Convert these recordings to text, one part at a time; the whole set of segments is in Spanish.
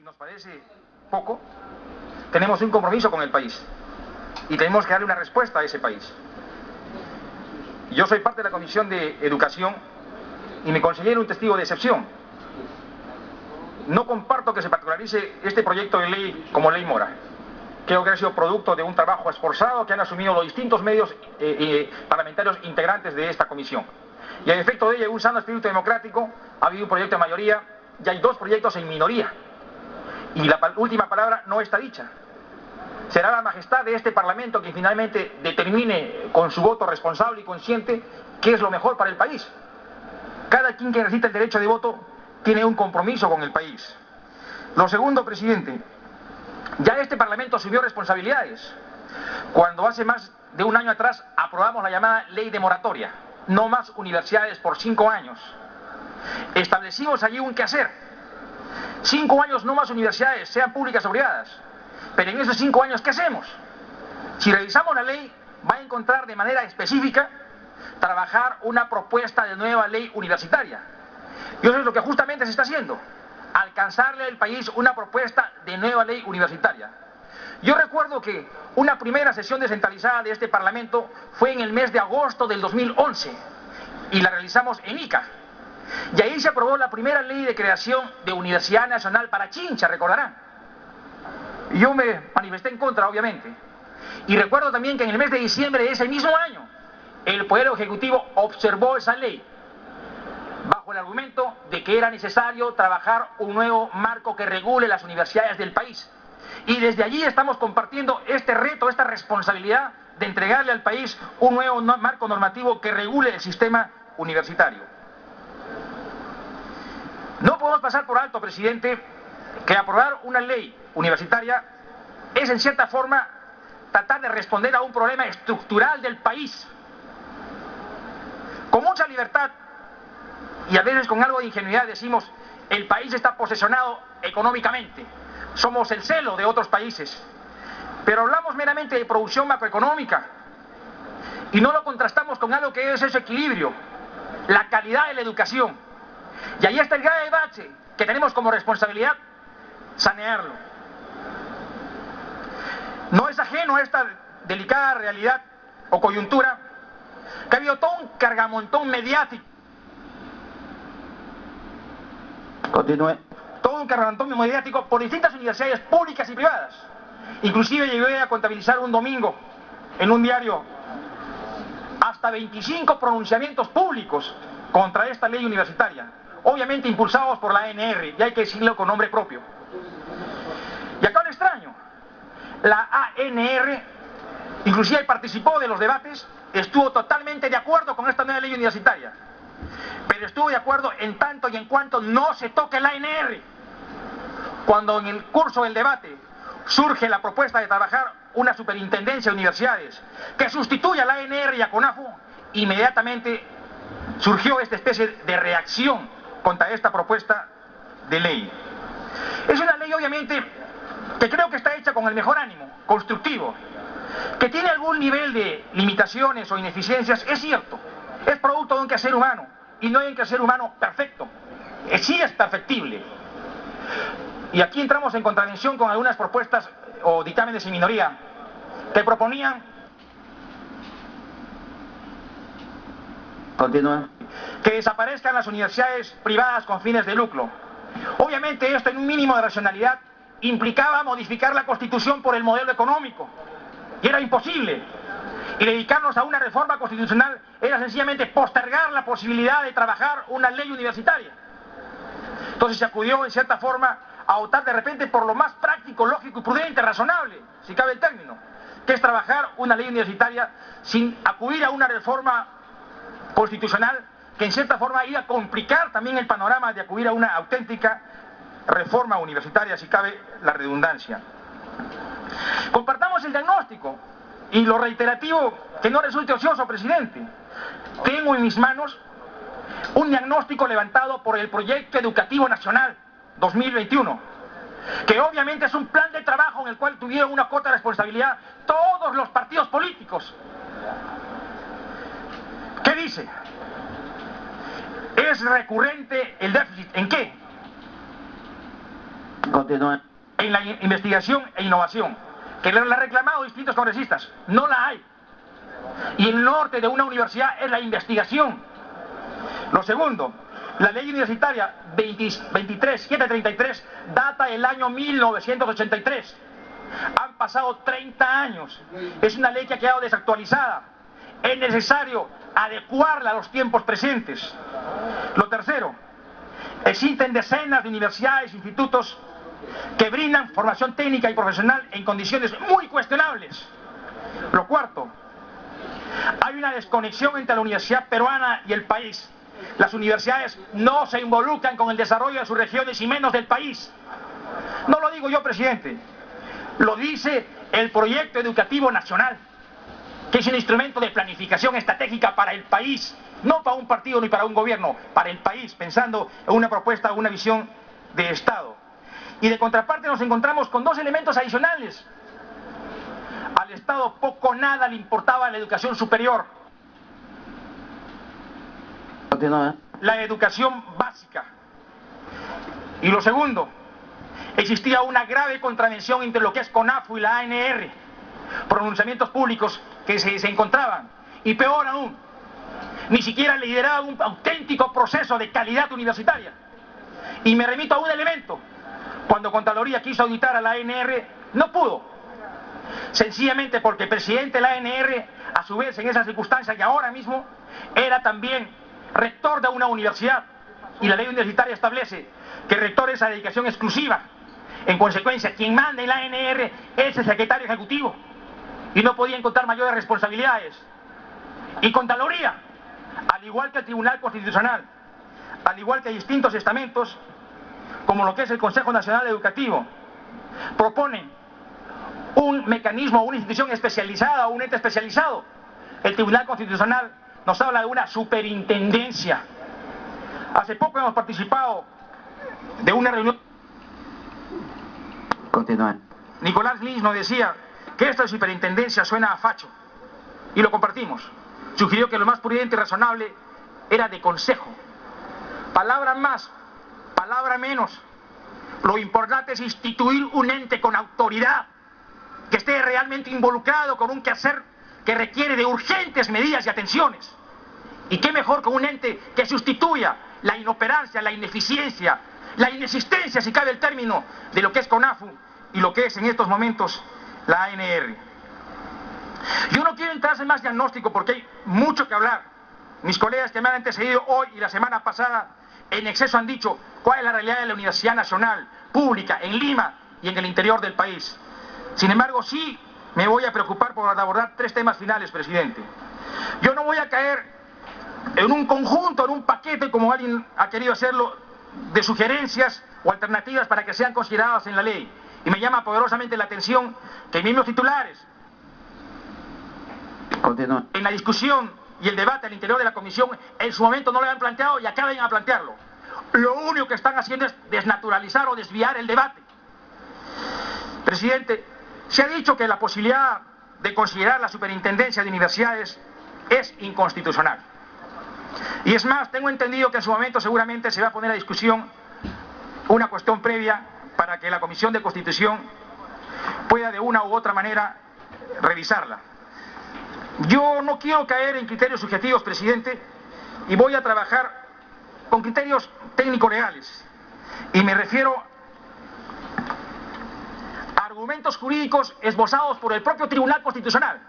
nos parece poco, tenemos un compromiso con el país y tenemos que darle una respuesta a ese país. Yo soy parte de la Comisión de Educación y me considero un testigo de excepción. No comparto que se particularice este proyecto de ley como ley Mora. Creo que ha sido producto de un trabajo esforzado que han asumido los distintos medios parlamentarios integrantes de esta comisión. Y a efecto de ello, en un sano espíritu democrático, ha habido un proyecto de mayoría y hay dos proyectos en minoría. Y la última palabra no está dicha. Será la majestad de este Parlamento quien finalmente determine con su voto responsable y consciente qué es lo mejor para el país. Cada quien que ejercita el derecho de voto tiene un compromiso con el país. Lo segundo, presidente, ya este Parlamento asumió responsabilidades cuando hace más de un año atrás aprobamos la llamada ley de moratoria, no más universidades por 5 años. Establecimos allí un quehacer. 5 años no más universidades, sean públicas o privadas. Pero en esos 5 años, ¿qué hacemos? Si revisamos la ley, va a encontrar de manera específica trabajar una propuesta de nueva ley universitaria. Y eso es lo que justamente se está haciendo. Alcanzarle al país una propuesta de nueva ley universitaria. Yo recuerdo que una primera sesión descentralizada de este Parlamento fue en el mes de agosto del 2011 y la realizamos en Ica. Y ahí se aprobó la primera ley de creación de Universidad Nacional para Chincha, recordarán. Y yo me manifesté en contra, obviamente. Y recuerdo también que en el mes de diciembre de ese mismo año, el Poder Ejecutivo observó esa ley bajo el argumento de que era necesario trabajar un nuevo marco que regule las universidades del país. Y desde allí estamos compartiendo este reto, esta responsabilidad de entregarle al país un nuevo marco normativo que regule el sistema universitario. No podemos pasar por alto, presidente, que aprobar una ley universitaria es en cierta forma tratar de responder a un problema estructural del país. Con mucha libertad y a veces con algo de ingenuidad decimos, el país está posesionado económicamente, somos el celo de otros países, pero hablamos meramente de producción macroeconómica y no lo contrastamos con algo que es ese equilibrio, la calidad de la educación. Y ahí está el grave debate que tenemos como responsabilidad sanearlo. No es ajeno a esta delicada realidad o coyuntura que ha habido todo un cargamontón mediático. Continúe. Todo un cargamontón mediático por distintas universidades públicas y privadas. Inclusive llegué a contabilizar un domingo en un diario hasta 25 pronunciamientos públicos contra esta ley universitaria, obviamente impulsados por la ANR, y hay que decirlo con nombre propio. Y acá lo extraño, la ANR inclusive participó de los debates, estuvo totalmente de acuerdo con esta nueva ley universitaria, pero estuvo de acuerdo en tanto y en cuanto no se toque la ANR. Cuando en el curso del debate surge la propuesta de trabajar una superintendencia de universidades que sustituya a la ANR y a CONAFU, inmediatamente surgió esta especie de reacción contra esta propuesta de ley. Es una ley obviamente que creo que está hecha con el mejor ánimo, constructivo, que tiene algún nivel de limitaciones o ineficiencias, es cierto, es producto de un quehacer humano y no hay un quehacer humano perfecto, sí es perfectible. Y aquí entramos en contradicción con algunas propuestas o dictámenes en minoría que proponían que desaparezcan las universidades privadas con fines de lucro. Obviamente esto en un mínimo de racionalidad implicaba modificar la Constitución por el modelo económico y era imposible. Y dedicarnos a una reforma constitucional era sencillamente postergar la posibilidad de trabajar una ley universitaria. Entonces se acudió en cierta forma a optar de repente por lo más práctico, lógico y prudente, razonable, si cabe el término, que es trabajar una ley universitaria sin acudir a una reforma constitucional que en cierta forma iba a complicar también el panorama de acudir a una auténtica reforma universitaria, si cabe la redundancia. Compartamos el diagnóstico y lo reiterativo que no resulte ocioso, presidente. Tengo en mis manos un diagnóstico levantado por el Proyecto Educativo Nacional 2021, que obviamente es un plan de trabajo en el cual tuvieron una cuota de responsabilidad todos los partidos políticos. ¿Qué dice? ¿Es recurrente el déficit? ¿En qué? Continúe. En la investigación e innovación, que la han reclamado distintos congresistas, no la hay. Y el norte de una universidad es la investigación. Lo segundo, la ley universitaria 23733 data del año 1983. Han pasado 30 años. Es una ley que ha quedado desactualizada. Es necesario adecuarla a los tiempos presentes. Lo tercero, existen decenas de universidades e institutos que brindan formación técnica y profesional en condiciones muy cuestionables. Lo cuarto, hay una desconexión entre la universidad peruana y el país. Las universidades no se involucran con el desarrollo de sus regiones y menos del país. No lo digo yo, presidente, lo dice el Proyecto Educativo Nacional, que es un instrumento de planificación estratégica para el país, no para un partido ni para un gobierno, para el país, pensando en una propuesta, una visión de Estado. Y de contraparte nos encontramos con dos elementos adicionales. Al Estado poco o nada le importaba la educación superior. Continúe. La educación básica. Y lo segundo, existía una grave contravención entre lo que es CONAFU y la ANR, pronunciamientos públicos que se encontraban, y peor aún, ni siquiera lideraba un auténtico proceso de calidad universitaria. Y me remito a un elemento: cuando Contraloría quiso auditar a la ANR, no pudo, sencillamente porque el presidente de la ANR, a su vez en esas circunstancias y ahora mismo, era también rector de una universidad, y la ley universitaria establece que el rector es a dedicación exclusiva. En consecuencia, quien manda en la ANR es el secretario ejecutivo, y no podía encontrar mayores responsabilidades. Y Contraloría, al igual que el Tribunal Constitucional, al igual que distintos estamentos, como lo que es el Consejo Nacional Educativo, proponen un mecanismo, una institución especializada o un ente especializado. El Tribunal Constitucional nos habla de una superintendencia. Hace poco hemos participado de una reunión. Continúe. Nicolás Lins nos decía que esta superintendencia suena a facho, y lo compartimos. Sugirió que lo más prudente y razonable era de consejo. Palabra más, palabra menos. Lo importante es instituir un ente con autoridad, que esté realmente involucrado con un quehacer que requiere de urgentes medidas y atenciones. Y qué mejor con un ente que sustituya la inoperancia, la ineficiencia, la inexistencia, si cabe el término, de lo que es CONAFU y lo que es en estos momentos la ANR. Yo no quiero entrar en más diagnóstico porque hay mucho que hablar. Mis colegas que me han antecedido hoy y la semana pasada en exceso han dicho cuál es la realidad de la Universidad Nacional Pública en Lima y en el interior del país. Sin embargo, sí me voy a preocupar por abordar tres temas finales, presidente. Yo no voy a caer en un conjunto, en un paquete, como alguien ha querido hacerlo, de sugerencias o alternativas para que sean consideradas en la ley. Y me llama poderosamente la atención que mismos titulares, Continúe. en la discusión y el debate al interior de la comisión, en su momento no lo habían planteado y acaban a plantearlo. Lo único que están haciendo es desnaturalizar o desviar el debate. Presidente, se ha dicho que la posibilidad de considerar la superintendencia de universidades es inconstitucional. Y es más, tengo entendido que en su momento seguramente se va a poner a discusión una cuestión previa para que la Comisión de Constitución pueda de una u otra manera revisarla. Yo no quiero caer en criterios subjetivos, presidente, y voy a trabajar con criterios técnico-legales. Y me refiero a argumentos jurídicos esbozados por el propio Tribunal Constitucional.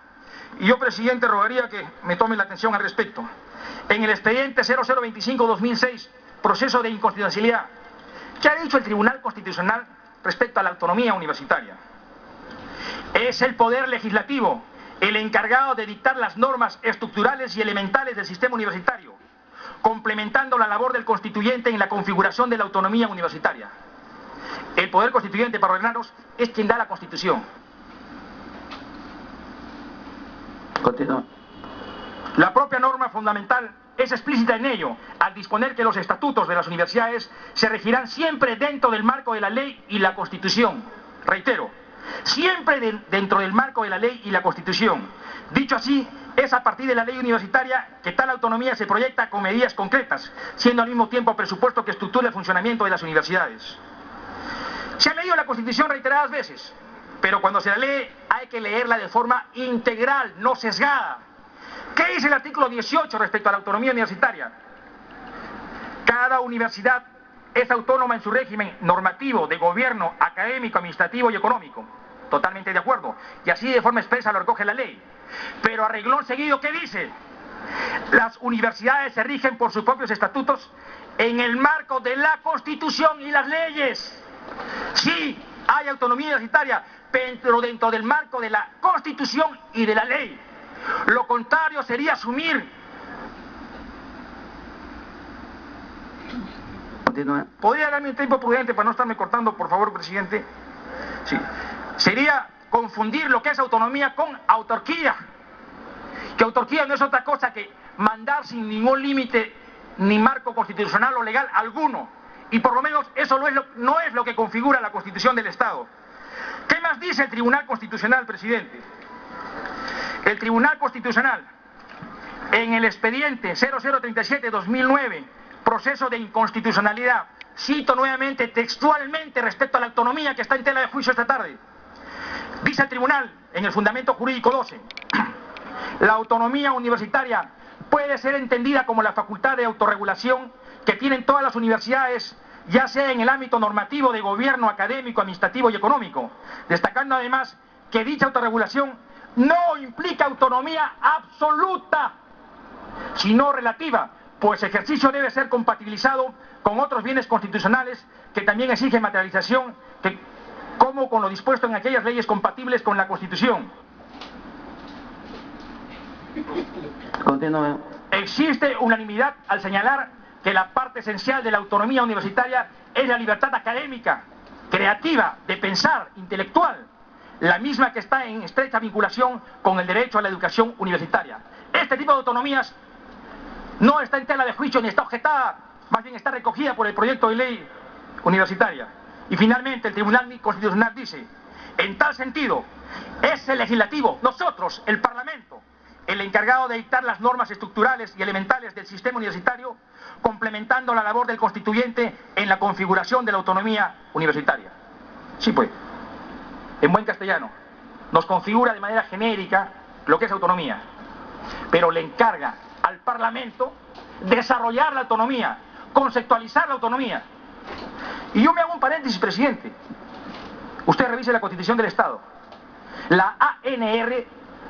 Y yo, presidente, rogaría que me tome la atención al respecto. En el expediente 0025-2006, proceso de inconstitucionalidad, ¿qué ha dicho el Tribunal Constitucional respecto a la autonomía universitaria? Es el Poder Legislativo el encargado de dictar las normas estructurales y elementales del sistema universitario, complementando la labor del constituyente en la configuración de la autonomía universitaria. El Poder Constituyente, para ordenarnos, es quien da la Constitución. Continúe. La propia norma fundamental es explícita en ello, al disponer que los estatutos de las universidades se regirán siempre dentro del marco de la ley y la Constitución. Reitero, siempre dentro del marco de la ley y la Constitución. Dicho así, es a partir de la ley universitaria que tal autonomía se proyecta con medidas concretas, siendo al mismo tiempo presupuesto que estructura el funcionamiento de las universidades. Se ha leído la Constitución reiteradas veces, pero cuando se la lee hay que leerla de forma integral, no sesgada. ¿Qué dice el artículo 18 respecto a la autonomía universitaria? Cada universidad es autónoma en su régimen normativo, de gobierno, académico, administrativo y económico. Totalmente de acuerdo. Y así de forma expresa lo recoge la ley. Pero a reglón seguido, ¿qué dice? Las universidades se rigen por sus propios estatutos en el marco de la Constitución y las leyes. Sí, hay autonomía universitaria, pero dentro del marco de la Constitución y de la ley. Lo contrario sería asumir... Continúe. ¿Podría darme un tiempo prudente para no estarme cortando, por favor, presidente? Sí. Sería confundir lo que es autonomía con autarquía. Que autarquía no es otra cosa que mandar sin ningún límite ni marco constitucional o legal alguno. Y por lo menos eso no es lo que configura la Constitución del Estado. ¿Qué más dice el Tribunal Constitucional, presidente? El Tribunal Constitucional, en el expediente 0037-2009, proceso de inconstitucionalidad, cito nuevamente textualmente respecto a la autonomía que está en tela de juicio esta tarde, dice el Tribunal, en el Fundamento Jurídico 12, la autonomía universitaria puede ser entendida como la facultad de autorregulación que tienen todas las universidades, ya sea en el ámbito normativo de gobierno, académico, administrativo y económico, destacando además que dicha autorregulación no implica autonomía absoluta, sino relativa, pues su ejercicio debe ser compatibilizado con otros bienes constitucionales que también exigen materialización, como con lo dispuesto en aquellas leyes compatibles con la Constitución. Continúe. Existe unanimidad al señalar que la parte esencial de la autonomía universitaria es la libertad académica, creativa, de pensar, intelectual, la misma que está en estrecha vinculación con el derecho a la educación universitaria. Este tipo de autonomías no está en tela de juicio ni está objetada, más bien está recogida por el proyecto de ley universitaria. Y finalmente el Tribunal Constitucional dice, en tal sentido, es el legislativo, nosotros, el Parlamento, el encargado de dictar las normas estructurales y elementales del sistema universitario, complementando la labor del constituyente en la configuración de la autonomía universitaria. Sí, pues, en buen castellano, nos configura de manera genérica lo que es autonomía, pero le encarga al Parlamento desarrollar la autonomía, conceptualizar la autonomía. Y yo me hago un paréntesis, presidente. Usted revise la Constitución del Estado. La ANR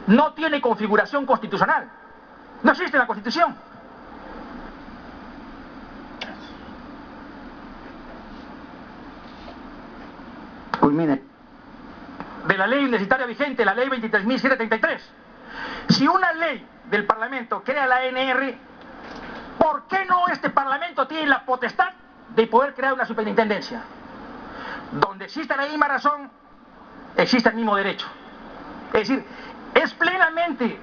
no tiene configuración constitucional. No existe en la Constitución. Culmine. De la ley universitaria vigente, la ley 23.733. Si una ley del Parlamento crea la ANR, ¿por qué no este Parlamento tiene la potestad de poder crear una superintendencia? Donde existe la misma razón, existe el mismo derecho. Es decir, es plenamente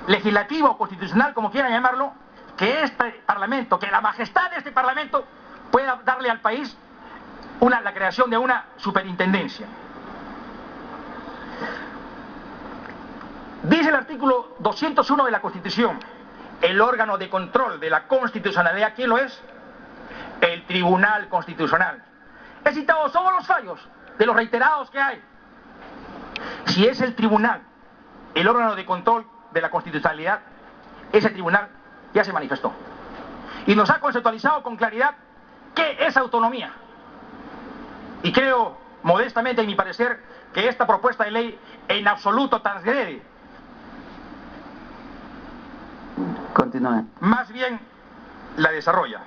legislativo o constitucional, como quieran llamarlo, que este Parlamento, que la majestad de este Parlamento pueda darle al país la creación de una superintendencia. Dice el artículo 201 de la Constitución, el órgano de control de la constitucionalidad, ¿quién lo es? El Tribunal Constitucional. He citado solo los fallos de los reiterados que hay. Si es el tribunal el órgano de control de la constitucionalidad, ese tribunal ya se manifestó y nos ha conceptualizado con claridad qué es autonomía. Y creo, modestamente, en mi parecer, que esta propuesta de ley en absoluto transgrede. Continúe. Más bien la desarrolla.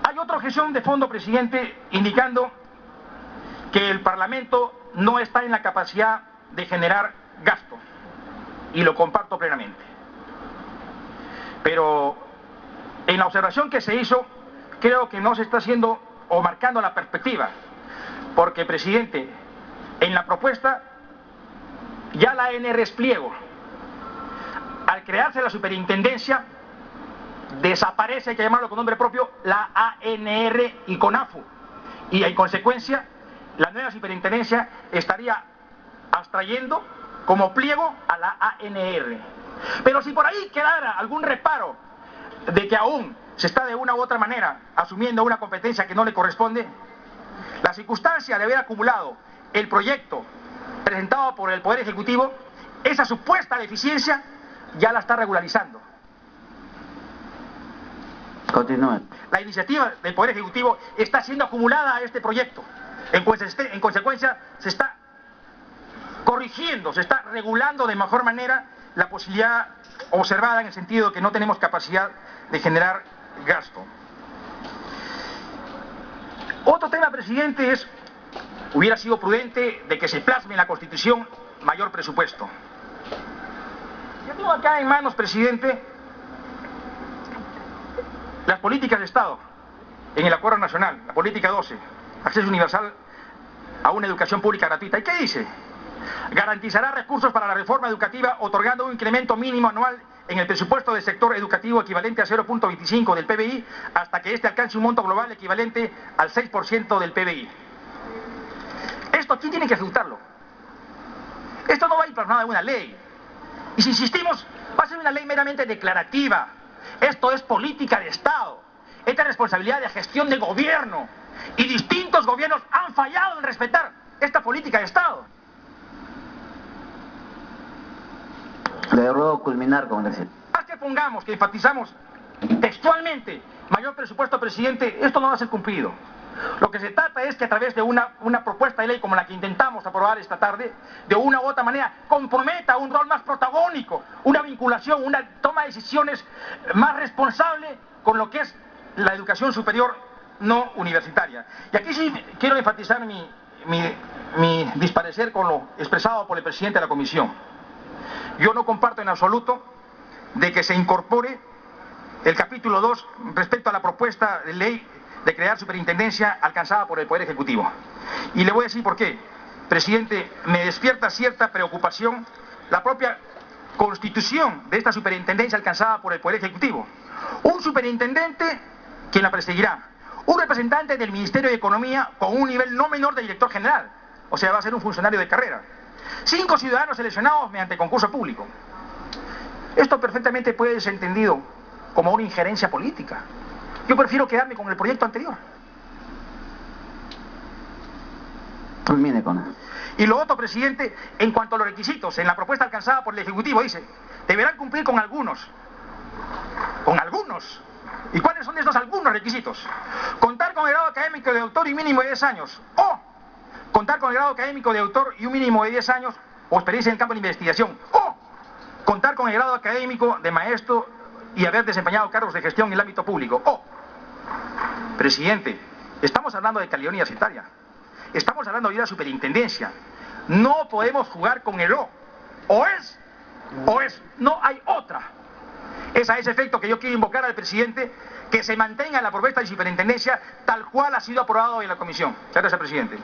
Hay otra objeción de fondo, presidente, indicando que el Parlamento no está en la capacidad de generar gasto, y lo comparto plenamente. Pero en la observación que se hizo, creo que no se está haciendo o marcando la perspectiva, porque, presidente, en la propuesta ya la ANR es pliego. Al crearse la superintendencia, desaparece, hay que llamarlo con nombre propio, la ANR y CONAFU, y en consecuencia la nueva superintendencia estaría abstrayendo como pliego a la ANR. Pero si por ahí quedara algún reparo de que aún se está de una u otra manera asumiendo una competencia que no le corresponde, la circunstancia de haber acumulado el proyecto presentado por el Poder Ejecutivo, esa supuesta deficiencia ya la está regularizando. Continúe. La iniciativa del Poder Ejecutivo está siendo acumulada a este proyecto. En consecuencia, se está corrigiendo, se está regulando de mejor manera la posibilidad observada en el sentido de que no tenemos capacidad de generar gasto. Otro tema, presidente, es, hubiera sido prudente de que se plasme en la Constitución mayor presupuesto. Yo tengo acá en manos, presidente, las políticas de Estado en el Acuerdo Nacional, la política 12, acceso universal a una educación pública gratuita. ¿Y qué dice? Garantizará recursos para la reforma educativa otorgando un incremento mínimo anual en el presupuesto del sector educativo equivalente a 0.25 del PBI hasta que éste alcance un monto global equivalente al 6% del PBI. Esto aquí tiene que ejecutarlo. Esto no va a ir plasmado en una ley. Y si insistimos, va a ser una ley meramente declarativa. Esto es política de Estado. Esta es responsabilidad de gestión de gobierno. Y distintos gobiernos han fallado en respetar esta política de Estado. Le ruego culminar, congresista. Más que pongamos, que enfatizamos textualmente mayor presupuesto, presidente, esto no va a ser cumplido. Lo que se trata es que a través de una propuesta de ley como la que intentamos aprobar esta tarde, de una u otra manera comprometa un rol más protagónico, una vinculación, una toma de decisiones más responsable con lo que es la educación superior no universitaria. Y aquí sí quiero enfatizar mi disparecer con lo expresado por el presidente de la comisión. Yo no comparto en absoluto de que se incorpore el capítulo 2 respecto a la propuesta de ley de crear superintendencia alcanzada por el Poder Ejecutivo. Y le voy a decir por qué. Presidente, me despierta cierta preocupación la propia constitución de esta superintendencia alcanzada por el Poder Ejecutivo. Un superintendente quien la perseguirá. Un representante del Ministerio de Economía con un nivel no menor de director general. O sea, va a ser un funcionario de carrera. 5 ciudadanos seleccionados mediante concurso público. Esto perfectamente puede ser entendido como una injerencia política. Yo prefiero quedarme con el proyecto anterior. Culmine con eso. Y lo otro, presidente, en cuanto a los requisitos, en la propuesta alcanzada por el Ejecutivo dice, deberán cumplir con algunos. Con algunos. ¿Y cuáles son esos algunos requisitos? Contar con el grado académico de autor y mínimo de 10 años. O contar con el grado académico de autor y un mínimo de 10 años o experiencia en el campo de investigación. O contar con el grado académico de maestro y haber desempeñado cargos de gestión en el ámbito público. O, presidente, estamos hablando de calidad universitaria. Estamos hablando de una superintendencia. No podemos jugar con el O. O es, no hay otra. Es a ese efecto que yo quiero invocar al presidente que se mantenga la propuesta de superintendencia tal cual ha sido aprobado en la comisión. Muchas gracias, presidente.